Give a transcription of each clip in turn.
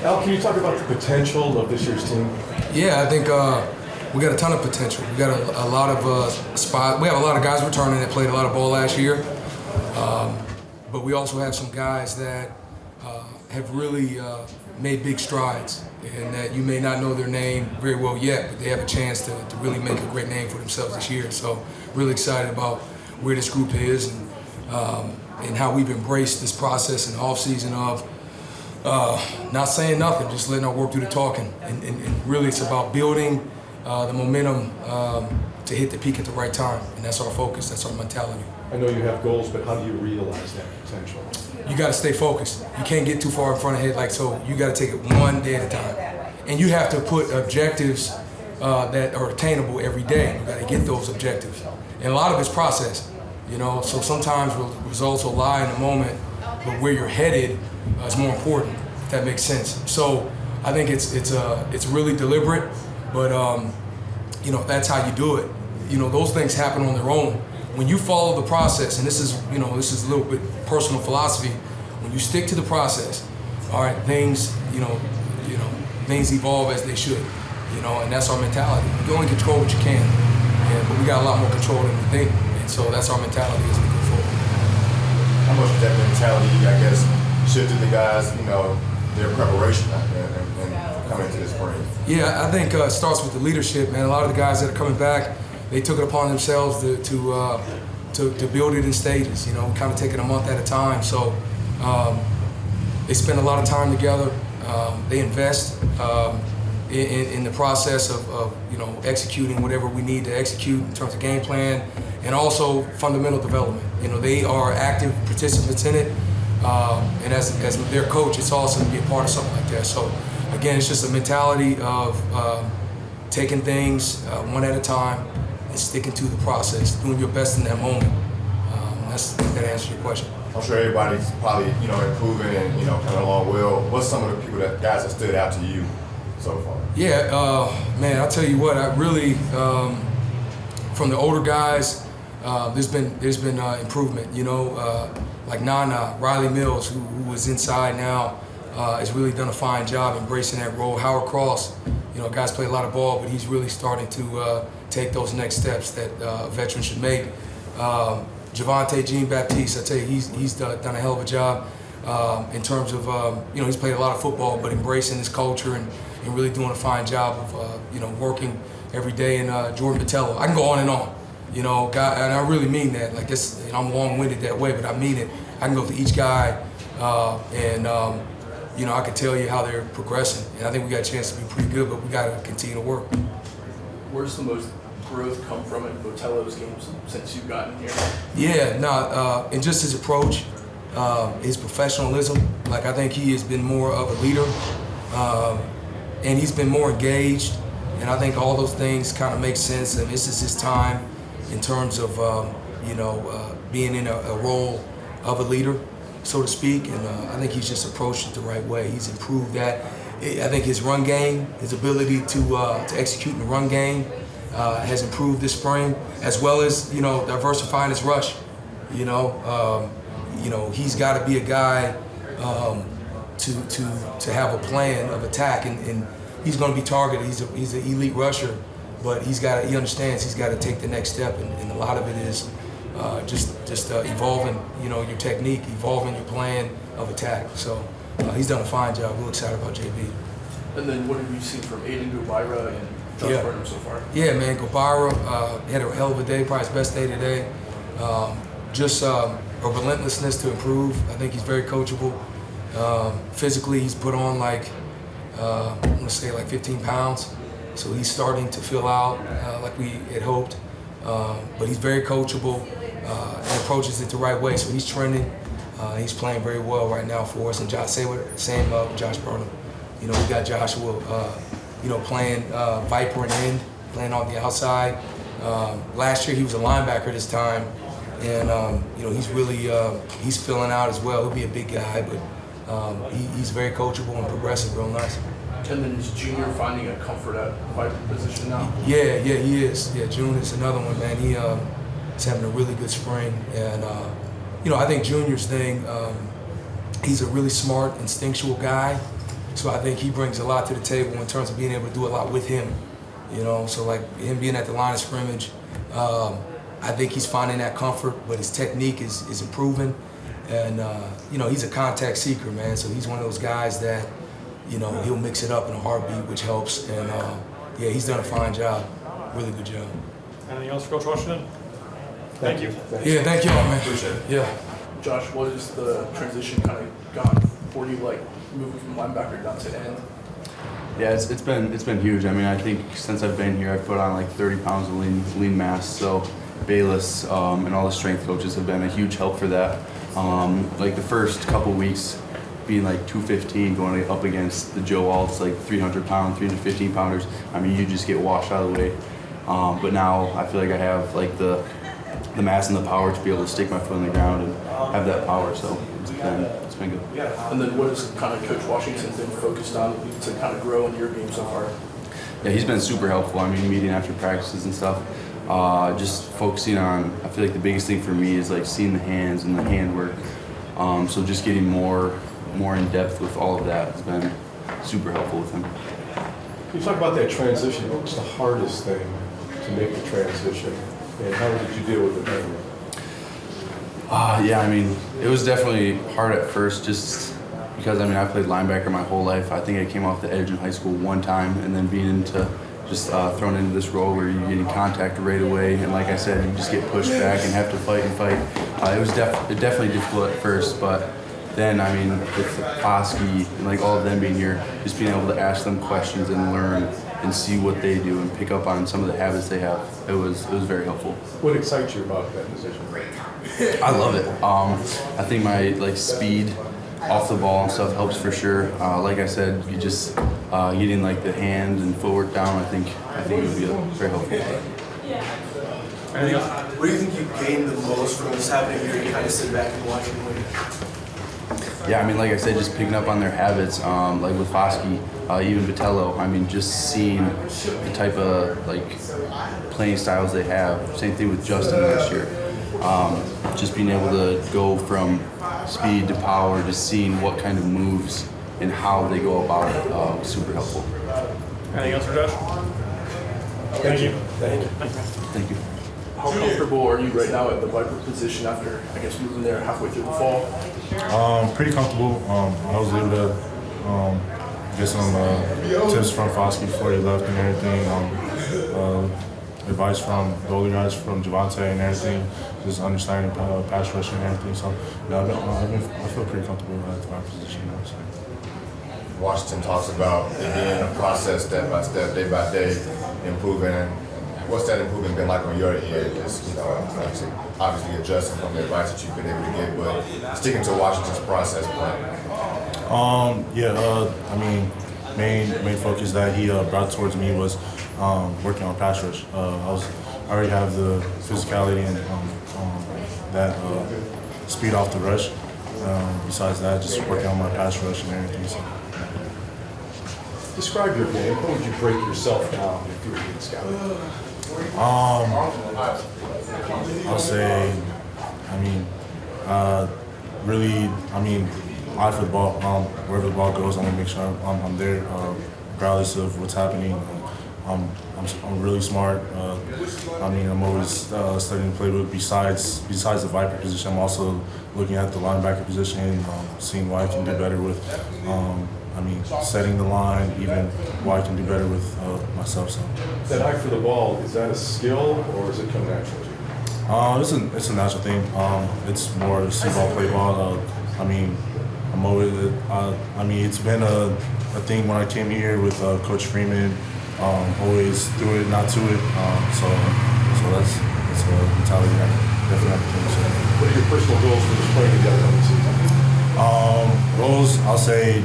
Al, can you talk about the potential of this year's team? Yeah, I think we got a ton of potential. We got a lot of spots. We have a lot of guys returning that played a lot of ball last year. But we also have some guys that have really made big strides, and that you may not know their name very well yet, but they have a chance to really make a great name for themselves this year. So really excited about where this group is and how we've embraced this process in the offseason of not saying nothing, just letting our work do the talking. And really it's about building the momentum to hit the peak at the right time, and that's our focus, that's our mentality. I know you have goals, but how do you realize that potential? You got to stay focused. You can't get too far in front of head, so you got to take it one day at a time. And you have to put objectives that are attainable every day. You got to get those objectives. And a lot of it's process, so sometimes results will lie in the moment, but where you're headed is more important, if that makes sense. So I think it's really deliberate, but that's how you do it. Those things happen on their own. When you follow the process, and this is a little bit personal philosophy, when you stick to the process, all right, things evolve as they should, and that's our mentality. You only control what you can, but we got a lot more control than we think, and so that's our mentality as we go forward. How much of that mentality, I guess, shifted the guys, their preparation and coming to this spring? Yeah, I think it starts with the leadership, man. A lot of the guys that are coming back, they took it upon themselves to build it in stages, kind of taking a month at a time. So they spend a lot of time together. They invest in the process of executing whatever we need to execute in terms of game plan, and also fundamental development. They are active participants in it, and as their coach, it's awesome to be a part of something like that. So again, it's just a mentality of taking things one at a time and sticking to the process, doing your best in that moment. That answers your question. I'm sure everybody's probably improving and coming along well. What's some of the guys that stood out to you so far? Yeah, man, I'll tell you what. I really, from the older guys, there's been improvement. Like Nana, Riley Mills, who was inside now, has really done a fine job embracing that role. Howard Cross, guys play a lot of ball, but he's really starting to take those next steps that a veteran should make. Javante Jean-Baptiste, I tell you, he's done a hell of a job in terms of, he's played a lot of football, but embracing this culture and really doing a fine job of, working every day. And Jordan Botelho, I can go on and on, guy, and I really mean that. Like this, I'm long-winded that way, but I mean it. I can go to each guy and I can tell you how they're progressing. And I think we got a chance to be pretty good, but we got to continue to work. Where's the most growth come from in Botelho's games since you've gotten here? Yeah, and just his approach, his professionalism. Like, I think he has been more of a leader, and he's been more engaged. And I think all those things kind of make sense. And this is his time in terms of, being in a role of a leader, so to speak. And I think he's just approached it the right way. He's improved that. I think his run game, his ability to execute in the run game, has improved this spring, as well as diversifying his rush. He's got to be a guy to have a plan of attack, and he's going to be targeted. He's an elite rusher, but he understands he's got to take the next step, and a lot of it is just evolving your technique, evolving your plan of attack. So he's done a fine job. We're excited about JB. And then what have you seen from Aiden Gobira and Josh Burnham so far? Yeah, man, Gobira had a hell of a day, probably his best day today. Just a relentlessness to improve. I think he's very coachable. Physically, he's put on I'm gonna say 15 pounds. So he's starting to fill out like we had hoped. But he's very coachable and approaches it the right way. So he's trending. He's playing very well right now for us. And same with Josh Burnham. We got Joshua, playing Viper and end, playing on the outside. Last year he was a linebacker this time, and he's really he's filling out as well. He'll be a big guy, but he's very coachable and progressive, real nice. And then is Junior finding a comfort at Viper position now? Yeah, he is. Yeah, June is another one, man. He's having a really good spring, and I think Junior's thing. He's a really smart, instinctual guy. So I think he brings a lot to the table in terms of being able to do a lot with him. You know, so like him being at the line of scrimmage, I think he's finding that comfort, but his technique is improving. And, you know, he's a contact seeker, man. So he's one of those guys that, you know, he'll mix it up in a heartbeat, which helps. And, yeah, he's done a fine job. Really good job. Anything else for Coach Washington? Thank you. Yeah, thank y'all, man. Appreciate it. Yeah. Josh, what is the transition kind of got for you, like moving from linebacker down to end? Yeah, it's been huge. I mean, I think since I've been here, I've put on like 30 pounds of lean mass. So Bayless and all the strength coaches have been a huge help for that. Like the first couple weeks, being like 215, going up against the Joe Alts, like 300-pound, 315-pounders. I mean, you just get washed out of the way. But now I feel like I have like the mass and the power to be able to stick my foot in the ground and have that power. So it's been good. And then what has kind of Coach Washington been focused on to kind of grow in your game so far? Yeah, he's been super helpful. I mean, meeting after practices and stuff. Just focusing on, I feel like the biggest thing for me is like seeing the hands and the handwork. So just getting more in depth with all of that has been super helpful with him. Can you talk about that transition? What was the hardest thing to make the transition, and how did you deal with it then? Yeah, I mean, it was definitely hard at first just because, I mean, I played linebacker my whole life. I think I came off the edge in high school one time, and then being into just thrown into this role where you're getting contact right away, and like I said, you just get pushed back and have to fight and fight. It was definitely difficult at first, but then, I mean, with Foskey and like all of them being here, just being able to ask them questions and learn and see what they do and pick up on some of the habits they have, it was very helpful. What excites you about that position? I love it. I think my like speed off the ball and stuff helps for sure. Like I said, you just getting like the hand and footwork down. I think it would be very helpful. Anything else? What do you think you gained the most from what's happening here? You kind of sit back and watch it win. Yeah, I mean, like I said, just picking up on their habits, like with Foskey, even Botelho. I mean, just seeing the type of like playing styles they have. Same thing with Justin last year. Just being able to go from speed to power, just seeing what kind of moves and how they go about it, was super helpful. Anything else for Josh? Thank you. Thank you. How comfortable are you right now at the Viper position after, I guess, moving there halfway through the fall? Pretty comfortable. I was able to get some tips from Foskey before he left and everything. Advice from the older guys, from Javante and everything, just understanding pass rushing and everything. So, yeah, I feel pretty comfortable at my position now. So. Washington talks about it being a process, step by step, day by day, improving. What's that improvement been like on your end? Just, obviously adjusting from the advice that you've been able to get, but sticking to Washington's process plan. I mean, main focus that he brought towards me was working on pass rush. I already have the physicality and that speed off the rush. Besides that, just working on my pass rush and everything. So. Describe your game. How would you break yourself down if you were being scouted? I'll say, eye for the ball. Wherever the ball goes, I'm gonna make sure I'm there, regardless of what's happening. I'm really smart. I'm always studying the playbook. Besides the Viper position, I'm also looking at the linebacker position, seeing what I can do better with. Setting the line, even what I can do better with myself. So. That eye for the ball, is that a skill or does it come naturally to you? It's a natural thing. It's more see ball, play ball. I'm always. It's been a thing when I came here with Coach Freeman. Always do it, not to it. So that's a mentality I definitely have to think. What are your personal goals for this playing together on the season? Goals, I'll say.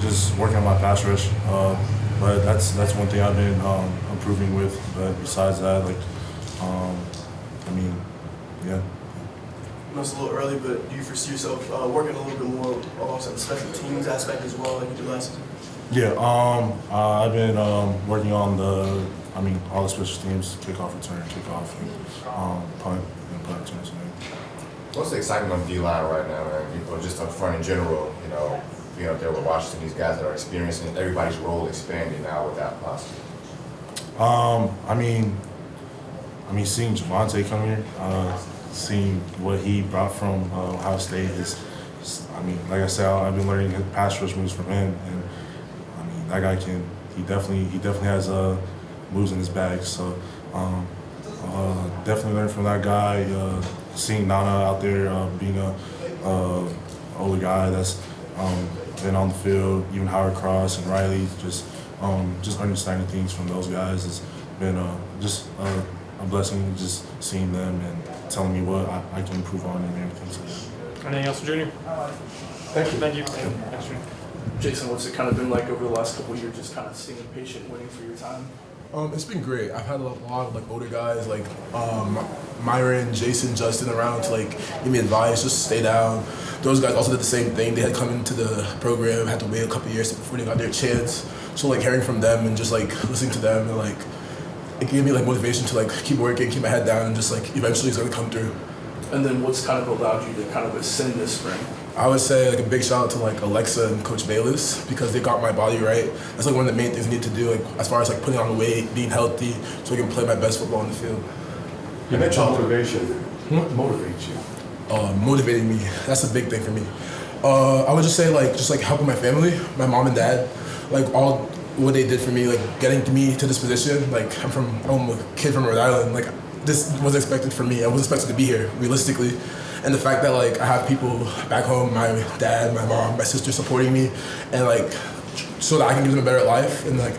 Just working on my pass rush, but that's one thing I've been improving with. But besides that, yeah. I know it's a little early, but do you foresee yourself working a little bit more alongside the special teams aspect as well, like you did last season? Yeah, I've been working on all the special teams, kickoff, return, kickoff, and punt returns. What's the excitement on D-line right now, man? Or just up front in general, being up there with Washington, these guys that are experiencing everybody's role expanding now with that process? I mean, seeing Javante come here, seeing what he brought from Ohio State is, I mean, like I said, I've been learning his pass rush moves from him, and I mean, that guy he definitely has moves in his bag. So definitely learning from that guy. Seeing Nana out there being a older guy that's been on the field, even Howard Cross and Riley, just understanding things from those guys has been just a blessing. Just seeing them and telling me what I can improve on and everything. So. Anything else, Junior? Thank you. Thank you. Thanks, Junior. Jason, what's it kind of been like over the last couple of years, just kind of staying patient, waiting for your time? It's been great. I've had a lot of like older guys like Myron, Jason, Justin around to like give me advice, just stay down. Those guys also did the same thing. They had come into the program, had to wait a couple of years before they got their chance. So like hearing from them and just like listening to them and like it gave me like motivation to like keep working, keep my head down, and just like eventually it's gonna come through. And then what's kind of allowed you to kind of ascend this spring? I would say like a big shout out to like Alexa and Coach Bayless because they got my body right. That's like one of the main things I need to do, like as far as like putting on the weight, being healthy, so I can play my best football on the field. You mentioned motivation. What motivates you? Motivating me. That's a big thing for me. I would just say like helping my family, my mom and dad, like all what they did for me, like getting me to this position. Like I'm a kid from Rhode Island. Like this was expected for me. I was expected to be here realistically. And the fact that like I have people back home, my dad, my mom, my sister supporting me, and like so that I can give them a better life, and like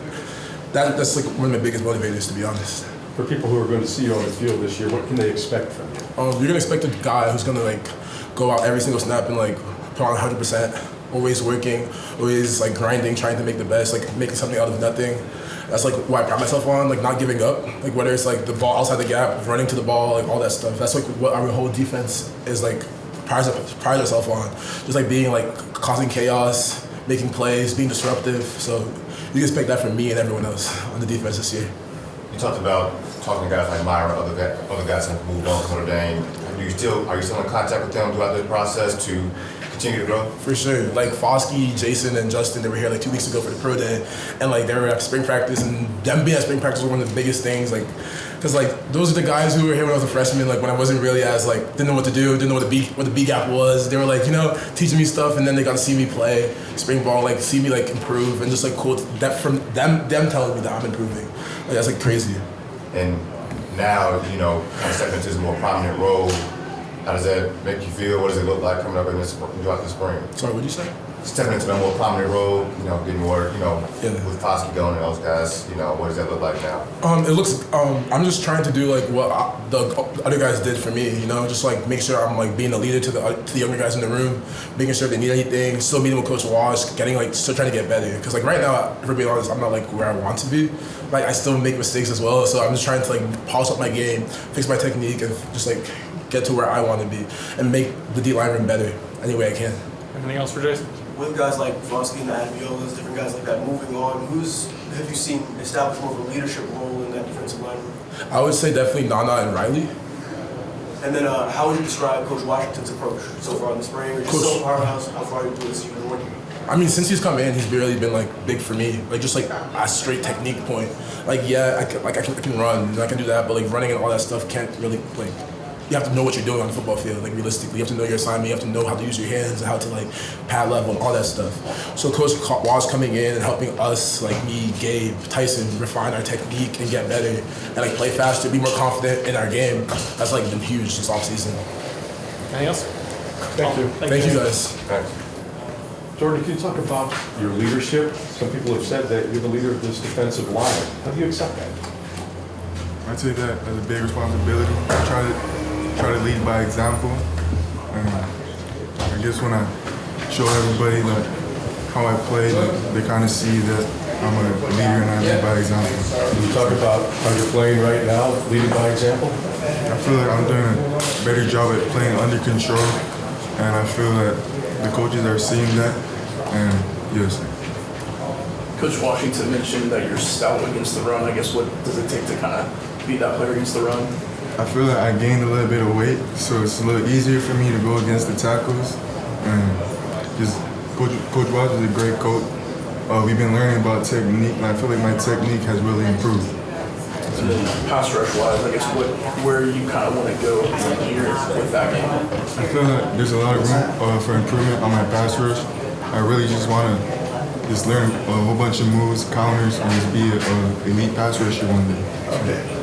that's like one of my biggest motivators, to be honest. For people who are going to see you on the field this year, what can they expect from you? You're gonna expect a guy who's gonna like go out every single snap and like put on 100%, always working, always like grinding, trying to make the best, like making something out of nothing. That's like what I pride myself on, like not giving up. Like whether it's like the ball outside the gap, running to the ball, like all that stuff. That's like what our whole defense is like prides ourselves on. Just like being like causing chaos, making plays, being disruptive. So you can expect that from me and everyone else on the defense this year. You talked about talking to guys like Myron, other guys that have moved on to Notre Dame. Are you still in contact with them throughout this process to continue to grow? For sure. Like Foskey, Jason, and Justin, they were here like 2 weeks ago for the pro day, and like they were at spring practice, and them being at spring practice was one of the biggest things. Like, cause like those are the guys who were here when I was a freshman. Like when I wasn't really as like didn't know what to do, didn't know what the B gap was. They were like teaching me stuff, and then they got to see me play spring ball, like see me like improve, and just like cool that from them telling me that I'm improving. Like that's like crazy. And now, kind of stepping into this more prominent role, how does that make you feel? What does it look like coming up throughout the spring? Sorry, what did you say? Stepping into a more prominent role, getting more, with Foskey going and those guys, what does that look like now? It looks, I'm just trying to do like what the other guys did for me, just like make sure I'm like being a leader to the younger guys in the room, making sure if they need anything, still meeting with Coach Wash, still trying to get better. Because like right now, if we're being honest, I'm not like where I want to be. Like I still make mistakes as well, so I'm just trying to like polish up my game, fix my technique, and just like get to where I want to be and make the D-line room better any way I can. Anything else for Jason? With guys like Foskey and Adviolas, different guys like that moving on, have you seen establish more of a leadership role in that defensive line room? I would say definitely Nana and Riley. And then how would you describe Coach Washington's approach so far in the spring, or just so far how far you do this you've been working? I mean, since he's come in, he's really been like big for me. Like just like a straight technique point. Like yeah, I can run, I can do that, but like running and all that stuff can't really like. You have to know what you're doing on the football field, like realistically. You have to know your assignment, you have to know how to use your hands and how to like pad level and all that stuff. So Coach Wash coming in and helping us, like me, Gabe, Tyson, refine our technique and get better and like play faster, be more confident in our game. That's like been huge this offseason. Anything else? Thank you. Thank you guys. Thanks. Jordan, can you talk about your leadership? Some people have said that you're the leader of this defensive line. How do you accept that? I take that as a big responsibility. I try to lead by example. And I guess when I show everybody like how I play, they kind of see that I'm a leader and I lead by example. Can you talk about how you're playing right now, leading by example? I feel like I'm doing a better job at playing under control, and I feel that the coaches are seeing that, and yes. Coach Washington mentioned that you're stout against the run. I guess what does it take to kind of beat that player against the run? I feel like I gained a little bit of weight, so it's a little easier for me to go against the tackles and just Coach Watts is a great coach. We've been learning about technique, and I feel like my technique has really improved. And then pass rush wise, I guess where you kind of want to go from here with that game? I feel like there's a lot of room for improvement on my pass rush. I really just want to just learn a whole bunch of moves, counters, and just be an elite pass rusher one day. Okay.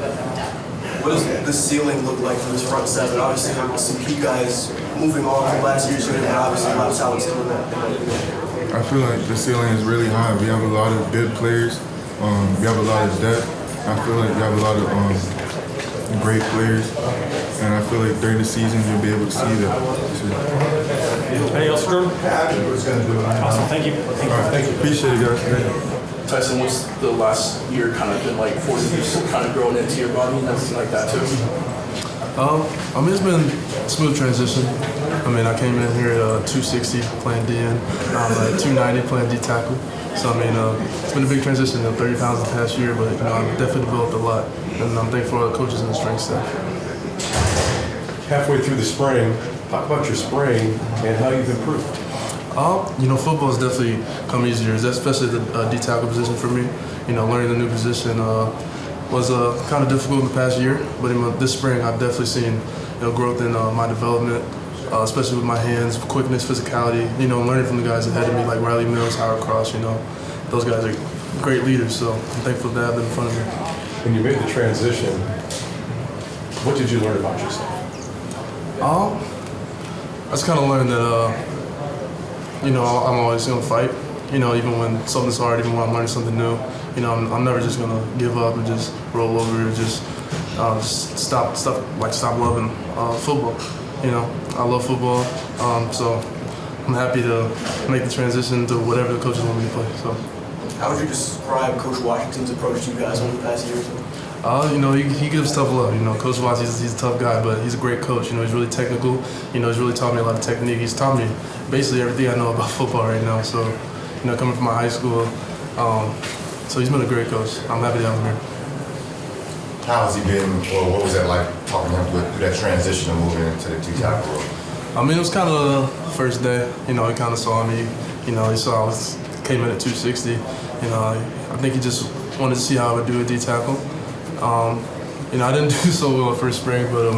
What does the ceiling look like for this front seven? Obviously, there were some key guys moving on from last year's unit, but obviously a lot of talent still in that unit. I feel like the ceiling is really high. We have a lot of good players. We have a lot of depth. I feel like we have a lot of great players, and I feel like during the season you'll be able to see that. Anything else, Jordan? Awesome. Thank you. All right, thank you. Appreciate it, guys. Tyson, what's the last year kind of been like for you? Just kind of growing into your body and everything like that too? I mean, it's been a smooth transition. I mean, I came in here at 260 playing DN, at 290 playing D tackle. So I mean, it's been a big transition. 30 pounds the past year, but I've definitely developed a lot, and I'm thankful for the coaches and the strength staff. Halfway through the spring, talk about your spring and how you've improved. Football has definitely come easier, especially the D tackle position for me. Learning the new position was kind of difficult in the past year, but this spring I've definitely seen growth in my development, especially with my hands, quickness, physicality. Learning from the guys ahead of me like Riley Mills, Howard Cross. Those guys are great leaders, so I'm thankful to have them in front of me. When you made the transition, what did you learn about yourself? I just kind of learned that I'm always going to fight. Even when something's hard, even when I'm learning something new. I'm never just going to give up and just roll over, just stop loving football. I love football, so I'm happy to make the transition to whatever the coaches want me to play. So, how would you describe Coach Washington's approach to you guys over the past year or so? He gives tough love. Coach Watts, he's a tough guy, but he's a great coach. He's really technical. He's really taught me a lot of technique. He's taught me basically everything I know about football right now. So, coming from my high school, so he's been a great coach. I'm happy to have him here. How has he been, or what was that like talking to him through that transition of moving into the D-tackle role? I mean, it was kind of the first day. He kind of saw me. He saw I came in at 260. I think he just wanted to see how I would do a D tackle. I didn't do so well at first spring, but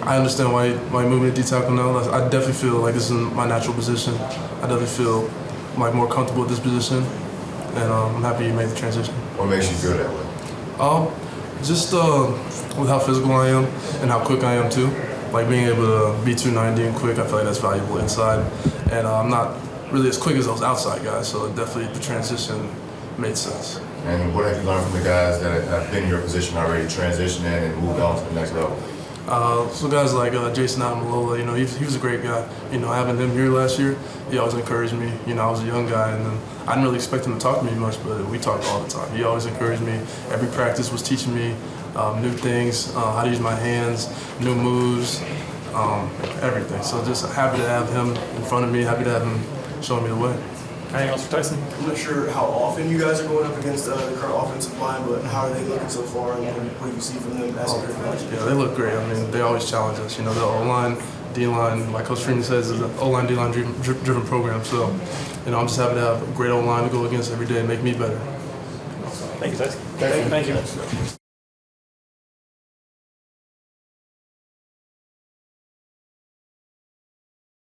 I understand why he moved me to D tackle now. I definitely feel like this is my natural position. I definitely feel like more comfortable with this position, and I'm happy you made the transition. What makes you feel that way? Just with how physical I am and how quick I am too. Like being able to be 290 and quick, I feel like that's valuable inside. And I'm not really as quick as those outside guys, so definitely the transition made sense. And what have you learned from the guys that have been in your position already, transitioning and moved on to the next level? So guys like Jason Adamalola, he was a great guy. Having him here last year, he always encouraged me. I was a young guy, and then I didn't really expect him to talk to me much, but we talked all the time. He always encouraged me. Every practice was teaching me new things, how to use my hands, new moves, everything. So just happy to have him in front of me, happy to have him showing me the way. Anything else for Tyson? I'm not sure how often you guys are going up against the current offensive line, but how are they looking so far, and what do you see from them as a group? Yeah, they look great. I mean, they always challenge us. The O-line, D-line, like Coach Freeman says, is an O-line, D-line driven program. So, I'm just happy to have a great O-line to go against every day and make me better. Thank you, Tyson. Thank you.